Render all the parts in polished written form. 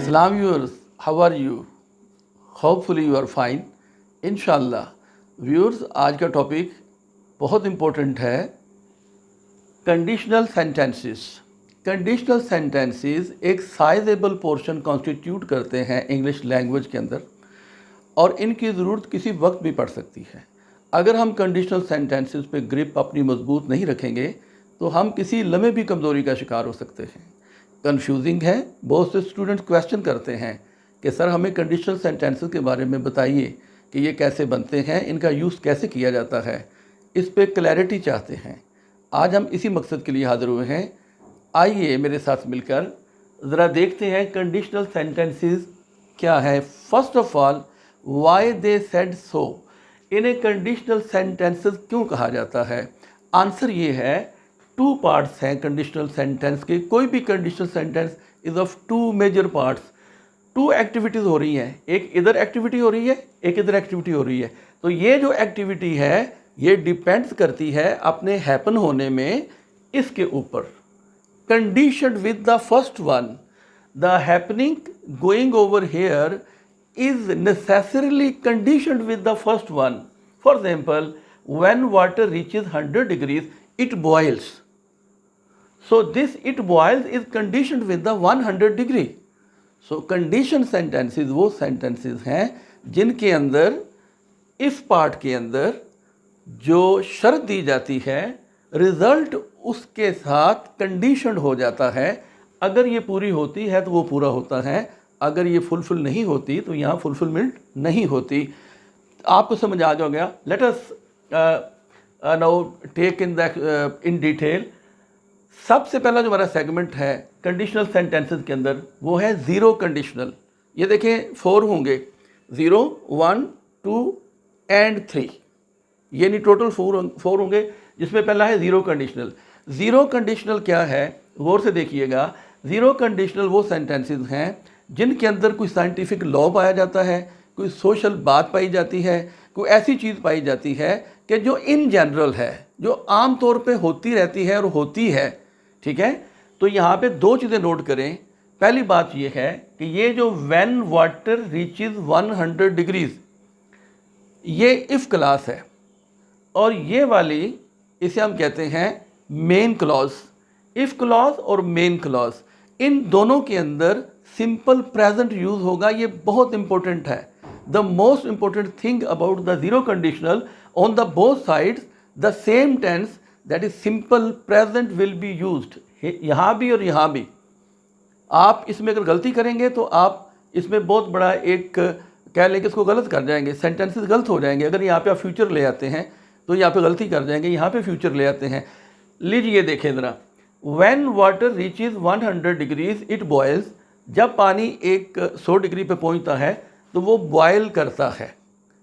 Salam viewers, how are you? Hopefully you are fine. इंशाल्लाह viewers, आज का topic बहुत इम्पोर्टेंट है, कंडीशनल सेंटेंसेस। कंडीशनल सेंटेंसेस एक साइजेबल पोर्शन कॉन्स्टिट्यूट करते हैं इंग्लिश लैंग्वेज के अंदर और इनकी ज़रूरत किसी वक्त भी पड़ सकती है। अगर हम कंडीशनल सेंटेंसेस पे ग्रिप अपनी मजबूत नहीं रखेंगे तो हम किसी लम्हे भी कमज़ोरी का शिकार हो सकते हैं। कंफ्यूजिंग है, बहुत से स्टूडेंट्स क्वेश्चन करते हैं कि सर हमें कंडीशनल सेंटेंसेस के बारे में बताइए कि ये कैसे बनते हैं, इनका यूज़ कैसे किया जाता है, इस पे क्लैरिटी चाहते हैं। आज हम इसी मकसद के लिए हाज़िर हुए हैं। आइए मेरे साथ मिलकर ज़रा देखते हैं कंडीशनल सेंटेंसेस क्या है। First of all, why they said so, इन्हें कंडीशनल सेंटेंसेस क्यों कहा जाता है? आंसर ये है, टू पार्ट्स हैं कंडीशनल सेंटेंस के। कोई भी conditional sentence is of two major parts. Two activities हो रही हैं, एक इधर एक्टिविटी हो रही है, एक इधर एक्टिविटी हो रही है। तो ये जो एक्टिविटी है ये डिपेंड्स करती है अपने हैपन होने में इसके ऊपर। Condition with the first one, the happening going over here is necessarily conditioned with the first one. For example, when water reaches 100 degrees, it boils. So this it boils is conditioned with the 100 degree. So conditioned sentences वो sentences हैं जिनके अंदर इस part के अंदर जो शर्त दी जाती है, रिजल्ट उसके साथ कंडीशनड हो जाता है। अगर ये पूरी होती है तो वो पूरा होता है, अगर ये फुलफिल नहीं होती तो यहाँ फुलफिलमेंट नहीं होती। आपको समझ आ गया। Let us now take in detail. सबसे पहला जो हमारा सेगमेंट है कंडीशनल सेंटेंसेस के अंदर वो है ज़ीरो कंडीशनल। ये देखें 4 होंगे, 0, 1, 2 एंड 3, ये नहीं टोटल 4 होंगे, जिसमें पहला है ज़ीरो कंडीशनल। ज़ीरो कंडीशनल क्या है, गौर से देखिएगा। ज़ीरो कंडीशनल वो सेंटेंसेस हैं जिनके अंदर कोई साइंटिफिक लॉ पाया जाता है, कोई सोशल बात पाई जाती है, कोई ऐसी चीज़ पाई जाती है कि जो इन जनरल है, जो आम तौर पे होती रहती है और होती है। ठीक है, तो यहाँ पे 2 चीज़ें नोट करें। पहली बात ये है कि ये जो व्हेन वाटर रीचेस 100 डिग्रीज, ये इफ क्लास है और ये वाली इसे हम कहते हैं मेन क्लॉज। इफ क्लॉज और मेन क्लॉज, इन दोनों के अंदर सिंपल प्रेजेंट यूज होगा। ये बहुत इंपॉर्टेंट है। The most important thing about the zero conditional, on the both sides the same tense, that is simple present will be used, यहाँ भी और यहाँ भी। आप इसमें अगर गलती करेंगे तो आप इसमें बहुत बड़ा एक कह लें कि इसको गलत कर जाएंगे, सेंटेंसेस गलत हो जाएंगे। अगर यहाँ पे आप फ्यूचर ले आते हैं तो यहाँ पे गलती कर जाएंगे, यहाँ पे फ्यूचर ले आते हैं। लीजिए देखें ज़रा, when water reaches 100 degrees it boils, जब पानी 100 डिग्री पे पहुंचता है तो वो बॉयल करता है।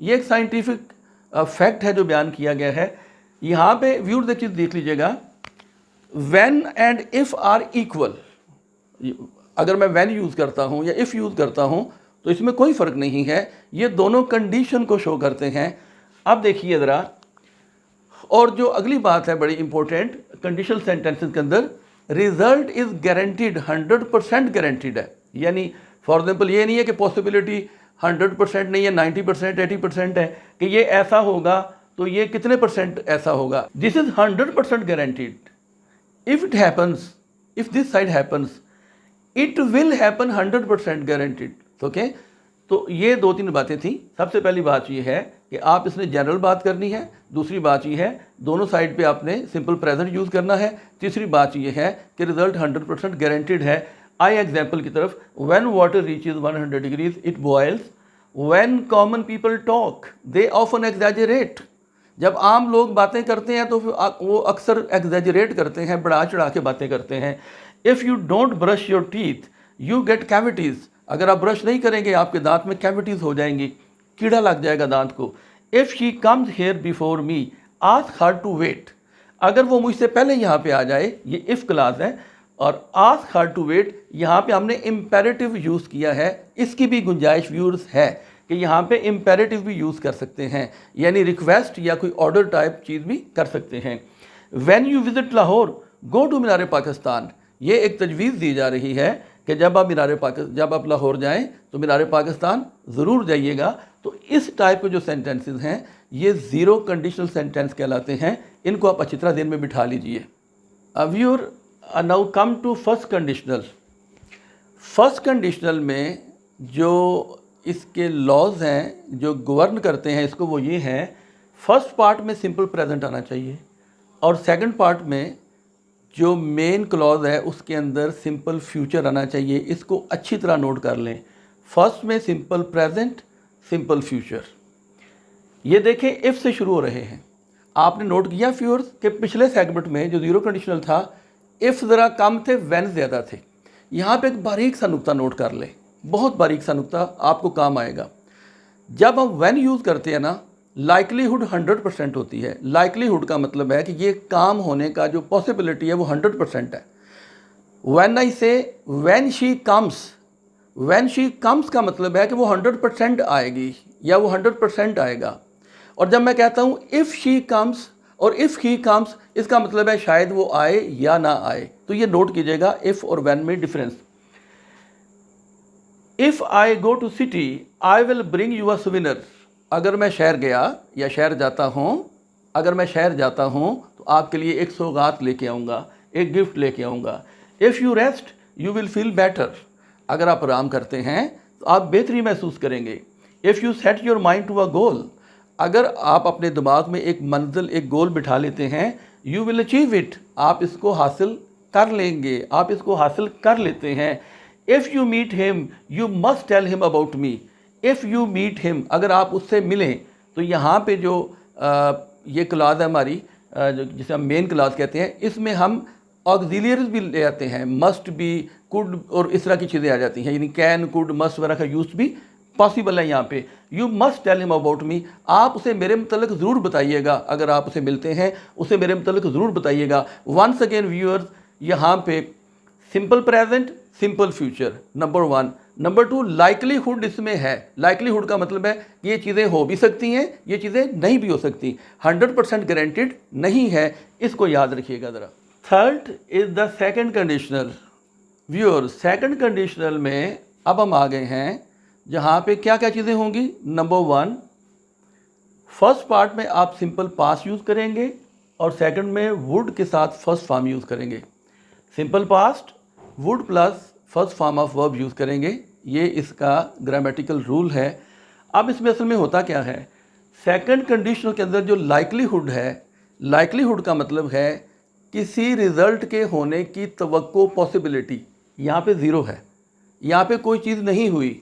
ये एक साइंटिफिक फैक्ट है जो बयान किया गया है। यहाँ पे व्यूअर्स एक चीज़ देख लीजिएगा, when and if are equal. अगर मैं व्हेन यूज़ करता हूँ या इफ़ यूज़ करता हूँ तो इसमें कोई फ़र्क नहीं है, ये दोनों कंडीशन को शो करते हैं। अब देखिए ज़रा, और जो अगली बात है बड़ी इंपॉर्टेंट कंडीशनल सेंटेंसेस के अंदर, रिजल्ट इज़ गारंटीड, 100% गारंटीड है। यानी फॉर एग्जाम्पल ये नहीं है कि पॉसिबिलिटी 100% नहीं है, 90%, 80% है कि ये ऐसा होगा तो ये कितने % ऐसा होगा। This is 100% guaranteed. If it happens, if this side happens, it will happen 100% guaranteed. Okay, तो ये 2-3 बातें थी। सबसे पहली बात ये है कि आप इसमें जनरल बात करनी है। दूसरी बात ये है दोनों साइड पे आपने सिंपल प्रेजेंट यूज़ करना है। तीसरी बात ये है कि रिजल्ट 100% गारंटीड है। आई एग्जाम्पल की तरफ, when water reaches 100 degrees it boils, when common people talk they often exaggerate. जब आम लोग बातें करते हैं तो वो अक्सर एग्जैजरेट करते हैं, बढ़ा चढ़ा के बातें करते हैं। If you don't brush your teeth you get cavities. अगर आप ब्रश नहीं करेंगे आपके दांत में कैविटीज़ हो जाएंगी, कीड़ा लग जाएगा दांत को। If she comes here before me ask her to wait. अगर वो मुझसे पहले यहाँ पे आ जाए, ये इफ़ क्लास है, और आस्क हर टू वेट यहाँ पे हमने इम्पेरेटिव यूज़ किया है। इसकी भी गुंजाइश व्यूअर्स है कि यहाँ पे इम्पेरेटिव भी यूज़ कर सकते हैं, यानी रिक्वेस्ट या कोई ऑर्डर टाइप चीज़ भी कर सकते हैं। When you visit Lahore go to Minar Pakistan, ये एक तजवीज़ दी जा रही है कि जब आप लाहौर जाएं तो मीनार पाकिस्तान ज़रूर जाइएगा। तो इस टाइप के जो सेंटेंसेस हैं ये ज़ीरो कंडीशनल सेंटेंस कहलाते हैं। इनको आप अच्छी तरह दिन में बिठा लीजिए। अब you're now come to first conditional. First conditional में जो इसके लॉज हैं जो गवर्न करते हैं इसको, वो ये हैं, फर्स्ट पार्ट में सिंपल प्रेजेंट आना चाहिए और सेकंड पार्ट में जो मेन क्लॉज है उसके अंदर सिंपल फ्यूचर आना चाहिए। इसको अच्छी तरह नोट कर लें। फर्स्ट में सिंपल प्रेजेंट, सिंपल फ्यूचर। ये देखें इफ़ से शुरू हो रहे हैं। आपने नोट किया व्यूअर्स कि पिछले सेगमेंट में जो ज़ीरो कंडीशनल था, इफ़ ज़रा कम थे, व्हेन ज़्यादा थे। यहाँ पे एक बारीक सा नुक्ता नोट कर लें, बहुत बारीक सा नुक्ता, आपको काम आएगा। जब हम व्हेन यूज़ करते हैं ना, लाइकलीहुड 100% होती है। लाइकलीहुड का मतलब है कि ये काम होने का जो पॉसिबिलिटी है वो 100% है। व्हेन आई से व्हेन शी कम्स का मतलब है कि वो 100% आएगी या वो 100% आएगा। और जब मैं कहता हूँ इफ़ शी कम्स और इफ़ ही कम्स, इसका मतलब है शायद वो आए या ना आए। तो ये नोट कीजिएगा इफ़ और व्हेन में difference. If I go to city I will bring you a souvenir. अगर मैं शहर गया या शहर जाता हूँ, अगर मैं शहर जाता हूँ तो आपके लिए एक सौगात लेके आऊँगा, एक गिफ्ट लेके आऊँगा। If you rest you will feel better. अगर आप आराम करते हैं तो आप बेहतरी महसूस करेंगे। If you set your mind to a goal, अगर आप अपने दिमाग में एक मंजिल, एक गोल बिठा लेते हैं, यू विल अचीव इट, आप इसको हासिल कर लेंगे, आप इसको हासिल कर लेते हैं। If you meet him you must tell him about me. If you meet him, अगर आप उससे मिलें तो यहाँ पे जो ये क्लास है हमारी, जिसे हम मेन क्लास कहते हैं, इसमें हम ऑक्सिलियरीज भी ले आते हैं। मस्ट भी, कुड और इस तरह की चीज़ें आ जाती हैं, यानी कैन, कुड, मस्ट वगैरह का यूज़ भी पॉसिबल है यहाँ पे। You must tell him about me, आप उसे मेरे मतलब ज़रूर बताइएगा। अगर आप उसे मिलते हैं उसे मेरे मतलब ज़रूर बताइएगा। वंस अगेन व्यूअर्स, यहाँ पे simple present, simple future, number 1। Number 2, likelihood इसमें है। लाइकलीहुड का मतलब है कि ये चीज़ें हो भी सकती हैं, ये चीज़ें नहीं भी हो सकती, 100% गारंटेड नहीं है, इसको याद रखिएगा ज़रा। Third is the second conditional. Viewer, second conditional में अब हम आ गए हैं जहाँ पे क्या क्या चीज़ें होंगी। नंबर 1, फर्स्ट पार्ट में आप सिंपल पास्ट यूज़ करेंगे और सेकंड में वुड के साथ फर्स्ट फॉर्म यूज़ करेंगे। Simple past would plus first form of verb use करेंगे, ये इसका ग्रामेटिकल रूल है। अब इसमें असल में होता क्या है, सेकंड कंडीशनल के अंदर जो लाइकलीहुड है, लाइकलीहुड का मतलब है किसी रिज़ल्ट के होने की तवक्को, पॉसिबिलिटी, यहाँ पे ज़ीरो है, यहाँ पे कोई चीज़ नहीं हुई,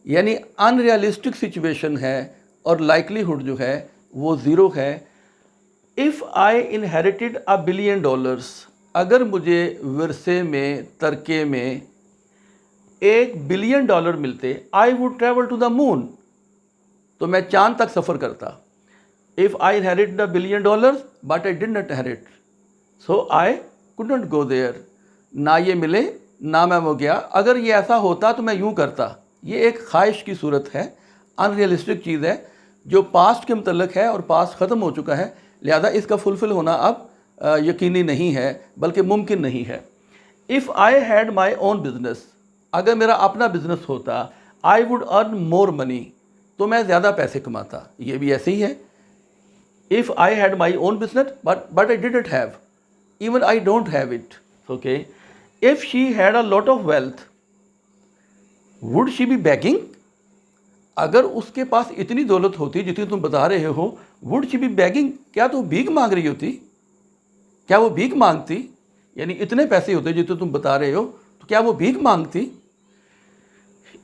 यानी अनरियलिस्टिक सिचुएशन है और लाइकलीहुड जो है वो ज़ीरो है। इफ़ आई इनहेरिटेड $1 बिलियन, अगर मुझे विरसे में, तरके में $1 बिलियन मिलते, I would travel to the moon, तो मैं चांद तक सफ़र करता। If I inherited $1 billion but I did not inherit, so I could not go there. ना ये मिले ना मैं वो गया। अगर ये ऐसा होता तो मैं यूँ करता। ये एक ख्वाहिश की सूरत है, अनरियलिस्टिक चीज़ है जो पास्ट के मुतल्लिक है और पास्ट ख़त्म हो चुका है, लिहाजा इसका फुलफ़िल होना अब यकीनी नहीं है बल्कि मुमकिन नहीं है। If I had my own business, अगर मेरा अपना बिजनेस होता, I would earn more money, तो मैं ज़्यादा पैसे कमाता। ये भी ऐसे ही है। If I had my own business but I didn't have, even I don't have it, okay. If she had a lot of wealth would she be begging, अगर उसके पास इतनी दौलत होती जितनी तुम बता रहे हो, वुड शी बी बेगिंग, क्या तो भीख मांग रही होती, क्या वो भीख मांगती, यानी इतने पैसे होते जितने तुम बता रहे हो तो क्या वो भीख मांगती।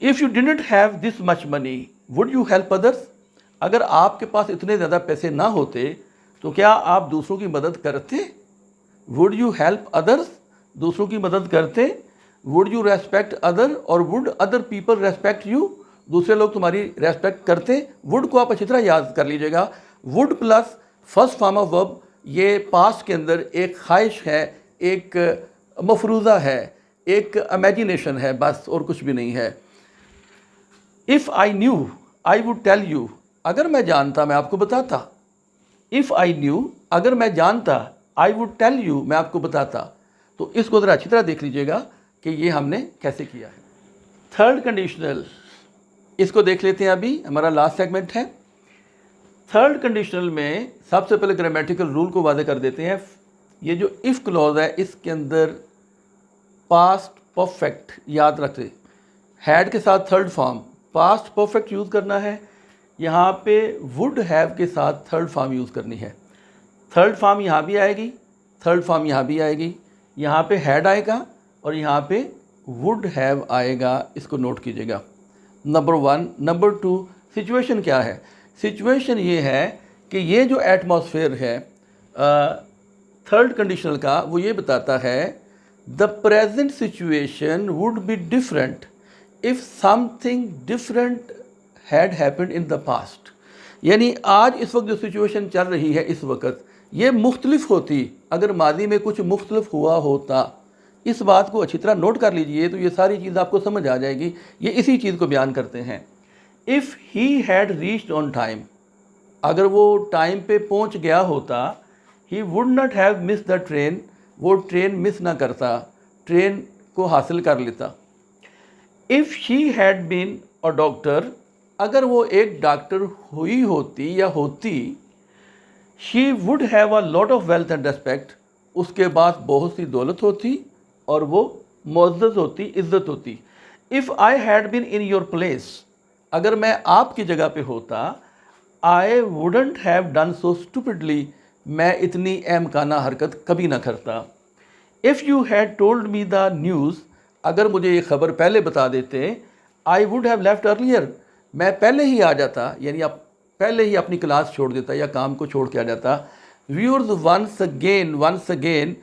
If you didn't have this much money would you help others, अगर आपके पास इतने ज़्यादा पैसे ना होते तो क्या आप दूसरों की मदद करते। वुड यू हेल्प अदर्स, दूसरों की मदद करते। वुड यू रेस्पेक्ट अदर और would other people respect you, दूसरे लोग तुम्हारी रेस्पेक्ट करते। वुड को आप अच्छी तरह याद कर लीजिएगा। Would plus first form of verb, ये पास्ट के अंदर एक ख्वाहिश है, एक मफरूज़ा है, एक इमेजिनेशन है, बस और कुछ भी नहीं है। If I knew I would tell you, अगर मैं जानता मैं आपको बताता। इफ़ आई न्यू, अगर मैं जानता, आई वुड टेल यू, मैं आपको बताता। तो इसको ज़रा अच्छी तरह देख लीजिएगा। कि ये हमने कैसे किया है। थर्ड कंडीशनल, इसको देख लेते हैं, अभी हमारा लास्ट सेगमेंट है। थर्ड कंडीशनल में सबसे पहले ग्रामेटिकल रूल को वादे कर देते हैं। ये जो इफ़ क्लॉज है इसके अंदर पास्ट परफेक्ट याद रखते, हैड के साथ third form past perfect use करना है, यहाँ पे वुड हैव के साथ थर्ड फॉर्म यूज़ करनी है। थर्ड फॉर्म यहाँ भी आएगी, थर्ड फॉर्म यहाँ भी आएगी, यहाँ पे हैड आएगा और यहाँ पे वुड हैव आएगा, इसको नोट कीजिएगा। नंबर 1। नंबर 2, सिचुएशन क्या है? सिचुएशन ये है कि ये जो एटमॉस्फेयर है थर्ड कंडीशनल का, वो ये बताता है the present situation would be different if something different had happened in the past. यानी आज इस वक्त जो सिचुएशन चल रही है इस वक्त, ये मुख्तलिफ होती अगर माजी में कुछ मुख्तलिफ हुआ होता। इस बात को अच्छी तरह नोट कर लीजिए, तो ये सारी चीज़ आपको समझ आ जाएगी। ये इसी चीज़ को बयान करते हैं। If he had reached on time, अगर वो टाइम पे पहुंच गया होता, he would not have miss the train, वो ट्रेन मिस ना करता, ट्रेन को हासिल कर लेता। If she had been a doctor, अगर वो एक डॉक्टर हुई होती या होती, she would have a lot of wealth and respect, उसके पास बहुत सी दौलत होती और वो मुअज़्ज़ज़ होती, इज़्ज़त होती। If I had been in your place, अगर मैं आपकी जगह पे होता, I wouldn't have done so stupidly, मैं इतनी अहमकाना हरकत कभी ना करता। If you had told me the news, अगर मुझे ये खबर पहले बता देते, I would have left earlier, मैं पहले ही आ जाता, यानी आप पहले ही अपनी क्लास छोड़ देता या काम को छोड़ के आ जाता। Viewers, once again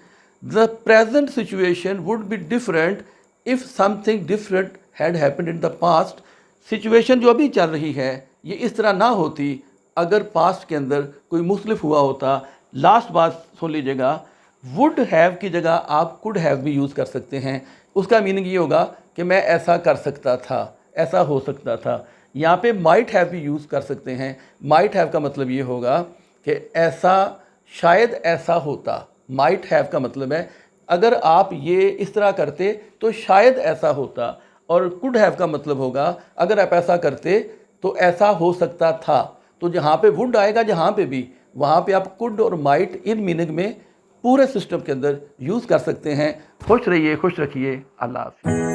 the present situation would be different if something different had happened in the past. Situation जो अभी चल रही है ये इस तरह ना होती अगर पास्ट के अंदर कोई मुख्तलिफ हुआ होता। लास्ट बात सुन लीजिएगा, वुड हैव की जगह आप कुड हैव भी यूज़ कर सकते हैं। उसका मीनिंग ये होगा कि मैं ऐसा कर सकता था, ऐसा हो सकता था। यहाँ पे माइट हैव भी यूज़ कर सकते हैं। माइट हैव का मतलब ये होगा कि ऐसा, शायद ऐसा होता। माइट हैव का मतलब है अगर आप ये इस तरह करते तो शायद ऐसा होता, और कुड हैव का मतलब होगा अगर आप ऐसा करते तो ऐसा हो सकता था। तो जहाँ पे वुड आएगा जहाँ पे भी, वहाँ पे आप कुड और माइट इन मीनिंग में पूरे सिस्टम के अंदर यूज़ कर सकते हैं। खुश रहिए, खुश रखिए। अल्लाह हाफ़िज़।